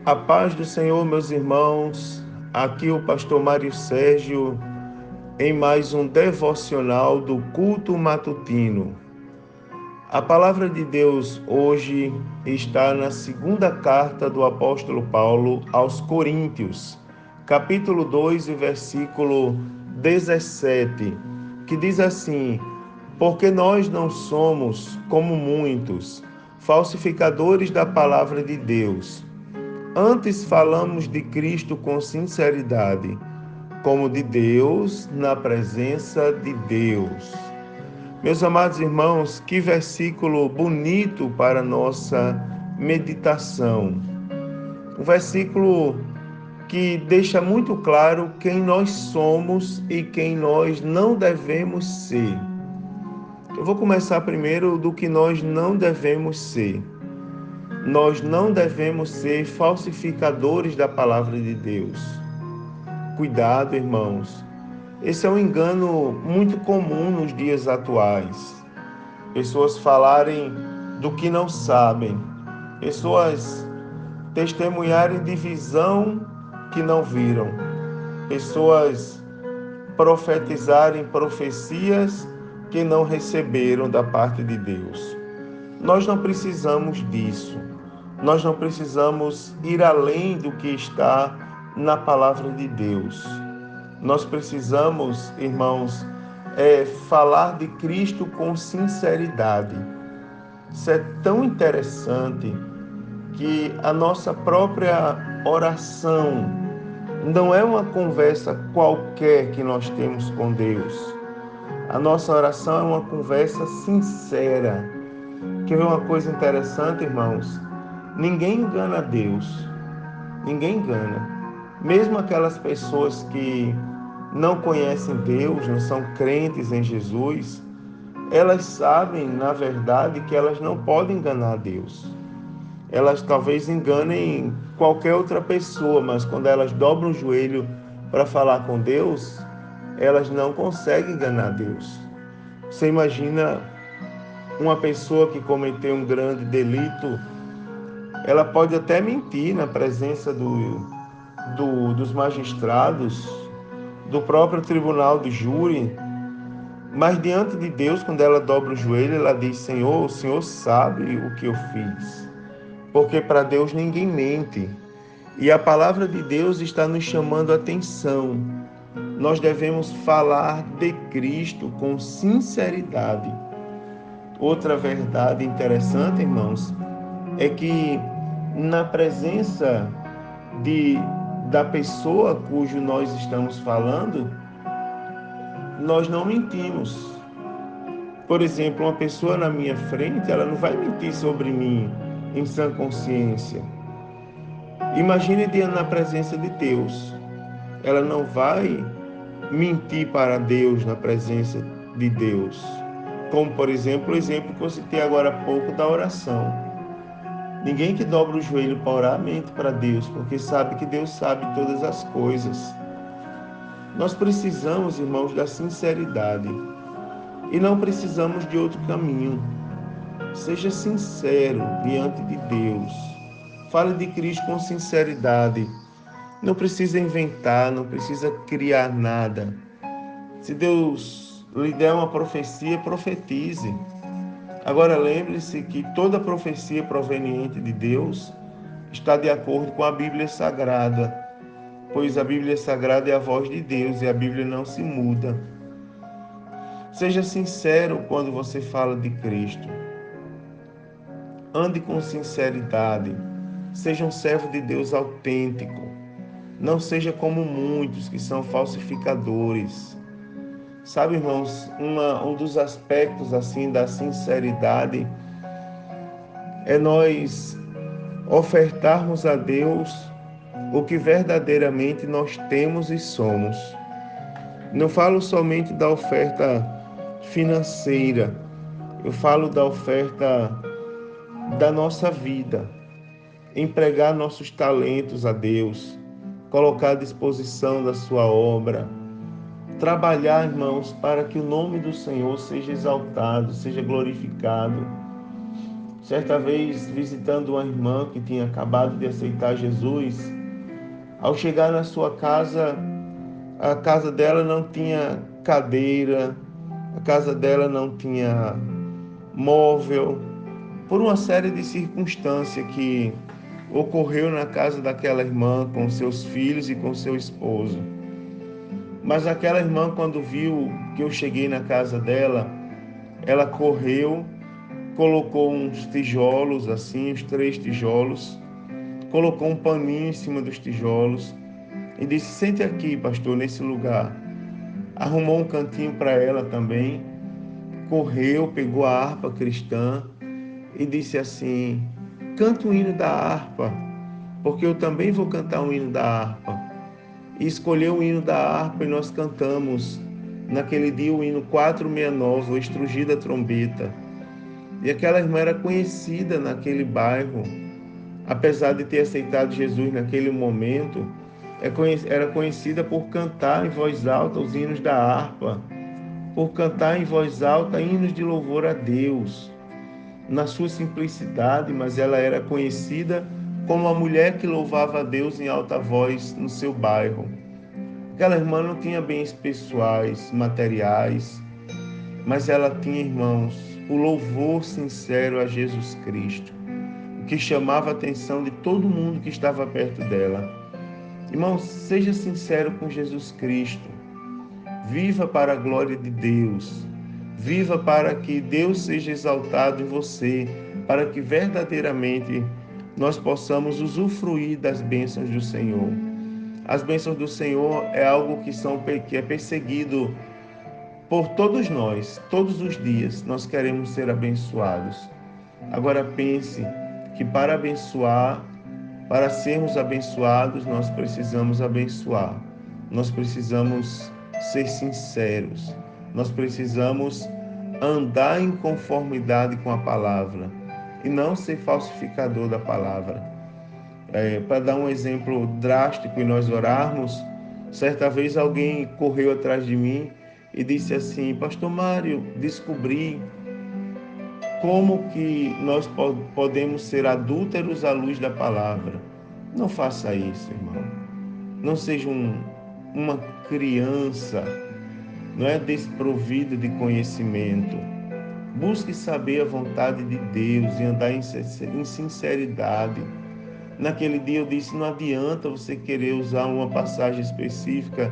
A paz do Senhor, meus irmãos. Aqui o pastor Mário Sérgio em mais um devocional do culto matutino. A palavra de Deus hoje está na segunda carta do apóstolo Paulo aos Coríntios, capítulo 2 e versículo 17, que diz assim: porque nós não somos como muitos, falsificadores da palavra de Deus. Antes falamos de Cristo com sinceridade, como de Deus, na presença de Deus. Meus amados irmãos, que versículo bonito para nossa meditação. Um versículo que deixa muito claro quem nós somos e quem nós não devemos ser. Eu vou começar primeiro do que nós não devemos ser. Nós não devemos ser falsificadores da palavra de Deus. Cuidado, irmãos. Esse é um engano muito comum nos dias atuais. Pessoas falarem do que não sabem. Pessoas testemunharem de visão que não viram. Pessoas profetizarem profecias que não receberam da parte de Deus. Nós não precisamos disso. Nós não precisamos ir além do que está na palavra de Deus. Nós precisamos, irmãos, falar de Cristo com sinceridade. Isso é tão interessante que a nossa própria oração não é uma conversa qualquer que nós temos com Deus. A nossa oração é uma conversa sincera. Quer ver uma coisa interessante, irmãos? Ninguém engana Deus. Ninguém engana. Mesmo aquelas pessoas que não conhecem Deus, não são crentes em Jesus, elas sabem, na verdade, que elas não podem enganar Deus. Elas talvez enganem qualquer outra pessoa, mas quando elas dobram o joelho para falar com Deus, elas não conseguem enganar Deus. Você imagina uma pessoa que cometeu um grande delito, ela pode até mentir na presença dos magistrados, do próprio tribunal do júri, mas diante de Deus, quando ela dobra o joelho, ela diz: Senhor, o Senhor sabe o que eu fiz, porque para Deus ninguém mente. E a palavra de Deus está nos chamando a atenção. Nós devemos falar de Cristo com sinceridade. Outra verdade interessante, irmãos, é que na presença da pessoa cujo nós estamos falando, nós não mentimos. Por exemplo, uma pessoa na minha frente, ela não vai mentir sobre mim em sã consciência. Imagine diante na presença de Deus. Ela não vai mentir para Deus na presença de Deus. Como, por exemplo, o exemplo que eu citei agora há pouco da oração. Ninguém que dobra o joelho para orar mente para Deus, porque sabe que Deus sabe todas as coisas. Nós precisamos, irmãos, da sinceridade e não precisamos de outro caminho. Seja sincero diante de Deus. Fale de Cristo com sinceridade. Não precisa inventar, não precisa criar nada. Se Deus lhe der uma profecia, profetize. Agora lembre-se que toda profecia proveniente de Deus está de acordo com a Bíblia Sagrada, pois a Bíblia Sagrada é a voz de Deus e a Bíblia não se muda. Seja sincero quando você fala de Cristo. Ande com sinceridade. Seja um servo de Deus autêntico. Não seja como muitos que são falsificadores. Sabe, irmãos, um dos aspectos assim da sinceridade é nós ofertarmos a Deus o que verdadeiramente nós temos e somos. Não falo somente da oferta financeira, eu falo da oferta da nossa vida, empregar nossos talentos a Deus, colocar à disposição da sua obra, trabalhar, irmãos, para que o nome do Senhor seja exaltado, seja glorificado. Certa vez, visitando uma irmã que tinha acabado de aceitar Jesus, ao chegar na sua casa, a casa dela não tinha cadeira, a casa dela não tinha móvel, por uma série de circunstâncias que ocorreu na casa daquela irmã com seus filhos e com seu esposo. Mas aquela irmã, quando viu que eu cheguei na casa dela, ela correu, colocou uns tijolos, assim, uns 3 tijolos, colocou um paninho em cima dos tijolos e disse: sente aqui, pastor, nesse lugar. Arrumou um cantinho para ela também, correu, pegou a harpa cristã e disse assim: canta o hino da harpa, porque eu também vou cantar um hino da harpa. E escolheu o hino da harpa e nós cantamos naquele dia o hino 469, o Estrugir da Trombeta. E aquela irmã era conhecida naquele bairro, apesar de ter aceitado Jesus naquele momento, era conhecida por cantar em voz alta os hinos da harpa, por cantar em voz alta hinos de louvor a Deus, na sua simplicidade, mas ela era conhecida como a mulher que louvava a Deus em alta voz no seu bairro. Aquela irmã não tinha bens pessoais, materiais, mas ela tinha, irmãos, o louvor sincero a Jesus Cristo, o que chamava a atenção de todo mundo que estava perto dela. Irmãos, seja sincero com Jesus Cristo. Viva para a glória de Deus. Viva para que Deus seja exaltado em você, para que verdadeiramente nós possamos usufruir das bênçãos do Senhor. As bênçãos do Senhor é algo que é perseguido por todos nós, todos os dias nós queremos ser abençoados. Agora pense que para abençoar, para sermos abençoados, nós precisamos abençoar. Nós precisamos ser sinceros. Nós precisamos andar em conformidade com a palavra e não ser falsificador da palavra. Para dar um exemplo drástico e nós orarmos, certa vez alguém correu atrás de mim e disse assim: pastor Mário, descobri como que nós podemos ser adúlteros à luz da palavra. Não faça isso, irmão. Não seja uma criança, não é, desprovida de conhecimento. Busque saber a vontade de Deus e andar em sinceridade. Naquele dia eu disse: não adianta você querer usar uma passagem específica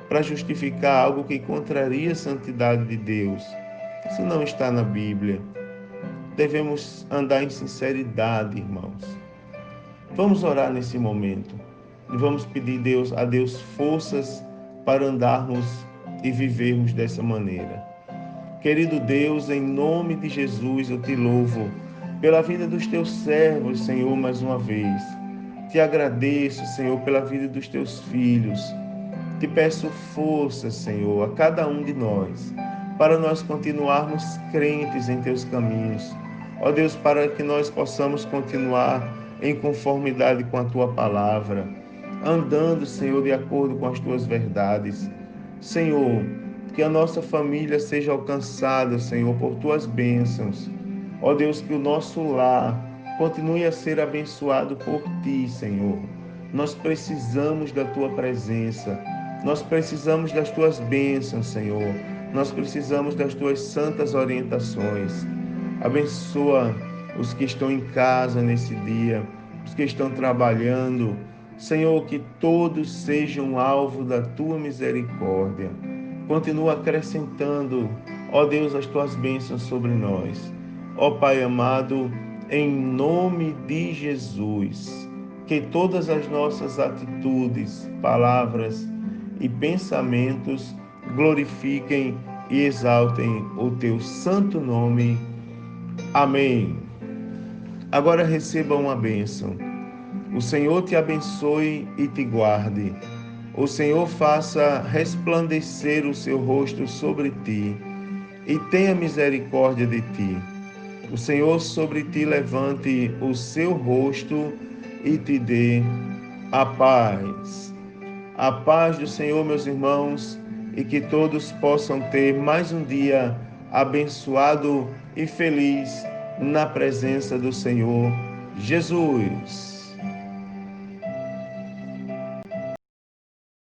para justificar algo que contraria a santidade de Deus. Isso não está na Bíblia. Devemos andar em sinceridade, irmãos. Vamos orar nesse momento e vamos pedir a Deus forças para andarmos e vivermos dessa maneira. Querido Deus, em nome de Jesus, eu te louvo pela vida dos teus servos, Senhor, mais uma vez. Te agradeço, Senhor, pela vida dos teus filhos. Te peço força, Senhor, a cada um de nós, para nós continuarmos crentes em teus caminhos. Ó Deus, para que nós possamos continuar em conformidade com a tua palavra, andando, Senhor, de acordo com as tuas verdades. Senhor, que a nossa família seja alcançada, Senhor, por tuas bênçãos. Ó Deus, que o nosso lar continue a ser abençoado por ti, Senhor. Nós precisamos da tua presença. Nós precisamos das tuas bênçãos, Senhor. Nós precisamos das tuas santas orientações. Abençoa os que estão em casa nesse dia, os que estão trabalhando. Senhor, que todos sejam alvo da tua misericórdia. Continua acrescentando, ó Deus, as tuas bênçãos sobre nós. Ó Pai amado, em nome de Jesus, que todas as nossas atitudes, palavras e pensamentos glorifiquem e exaltem o teu santo nome. Amém. Agora receba uma bênção. O Senhor te abençoe e te guarde. O Senhor faça resplandecer o seu rosto sobre ti e tenha misericórdia de ti. O Senhor sobre ti levante o seu rosto e te dê a paz. A paz do Senhor, meus irmãos, e que todos possam ter mais um dia abençoado e feliz na presença do Senhor Jesus.